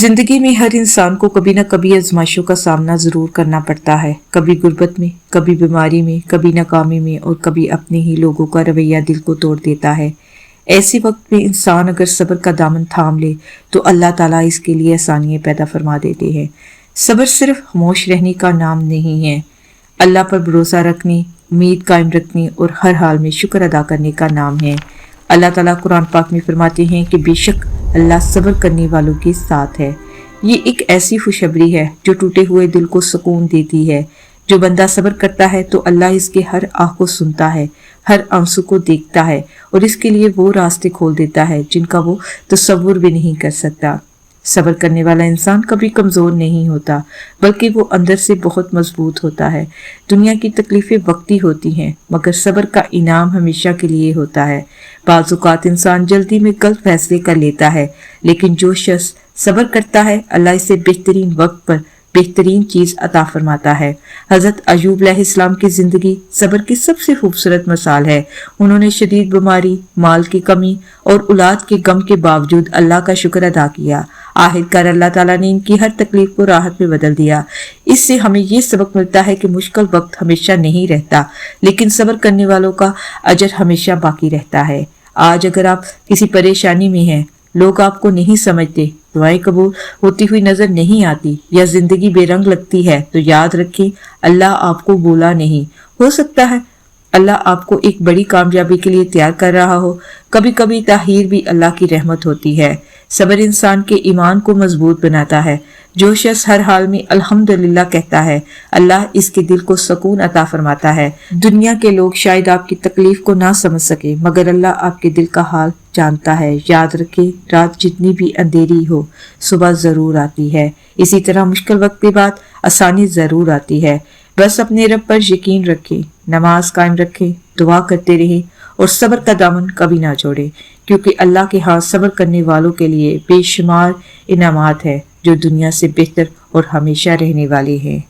जिंदगी में हर इंसान को कभी न कभी आजमाइशों का सामना जरूर करना पड़ता है। कभी गुर्बत में, कभी बीमारी में, कभी नाकामी में और कभी अपने ही लोगों का रवैया दिल को तोड़ देता है। ऐसे वक्त में इंसान अगर सब्र का दामन थाम ले तो अल्लाह ताला इसके लिए आसानियां पैदा फरमा देते हैं। सब्र सिर्फ खामोश रहने का नाम नहीं है, अल्लाह पर भरोसा रखने, उम्मीद कायम रखने और हर हाल में शुक्र अदा करने का नाम है। अल्लाह ताला कुरान पाक में फरमाते हैं कि बेशक अल्लाह सब्र करने वालों के साथ है। ये एक ऐसी खुशखबरी है जो टूटे हुए दिल को सुकून देती है। जो बंदा सब्र करता है तो अल्लाह इसके हर आह को सुनता है, हर आंसू को देखता है और इसके लिए वो रास्ते खोल देता है जिनका वो तसव्वुर भी नहीं कर सकता। सब्र करने वाला इंसान कभी कमजोर नहीं होता, बल्कि वो अंदर से बहुत मजबूत होता है। दुनिया की तकलीफें वक्ती होती हैं, मगर सब्र का इनाम हमेशा के लिए होता है। बाज़ औक़ात इंसान जल्दी में गलत फैसले कर लेता है, लेकिन जो शख्स सब्र करता है अल्लाह इसे बेहतरीन वक्त पर बेहतरीन चीज अता फरमाता है। हजरत अयूब अलैहिस्सलाम की जिंदगी सब्र की सबसे खूबसूरत मिसाल है। उन्होंने शदीद बीमारी, माल की कमी और औलाद के गम के बावजूद अल्लाह का शुक्र अदा किया। आखिरकार अल्लाह ताला ने इनकी हर तकलीफ को राहत में बदल दिया। इससे हमें ये सबक मिलता है कि मुश्किल वक्त हमेशा नहीं रहता, लेकिन सब्र करने वालों का अजर हमेशा बाकी रहता है। आज अगर आप किसी परेशानी में हैं, लोग आपको नहीं समझते, दुआएं कबूल होती हुई नजर नहीं आती या जिंदगी बेरंग लगती है, तो याद रखें अल्लाह आपको भूला नहीं। हो सकता है अल्लाह आपको एक बड़ी कामयाबी के लिए तैयार कर रहा हो। कभी कभी ताहीर भी अल्लाह की रहमत होती है। सब्र इंसान के ईमान को मजबूत बनाता है। जो शख्स हर हाल में अल्हम्दुलिल्लाह कहता है, अल्लाह इसके दिल को सुकून अता फरमाता है। दुनिया के लोग शायद आपकी तकलीफ को ना समझ सके, मगर अल्लाह आपके दिल का हाल जानता है। याद रखें, रात जितनी भी अंधेरी हो, सुबह जरूर आती है। इसी तरह मुश्किल वक्त के बाद आसानी जरूर आती है। बस अपने रब पर यकीन रखें, नमाज कायम रखें, दुआ करते रहें और सब्र का दामन कभी ना छोड़े, क्योंकि अल्लाह के हाथ सब्र करने वालों के लिए बेशुमार इनामात है जो दुनिया से बेहतर और हमेशा रहने वाले हैं।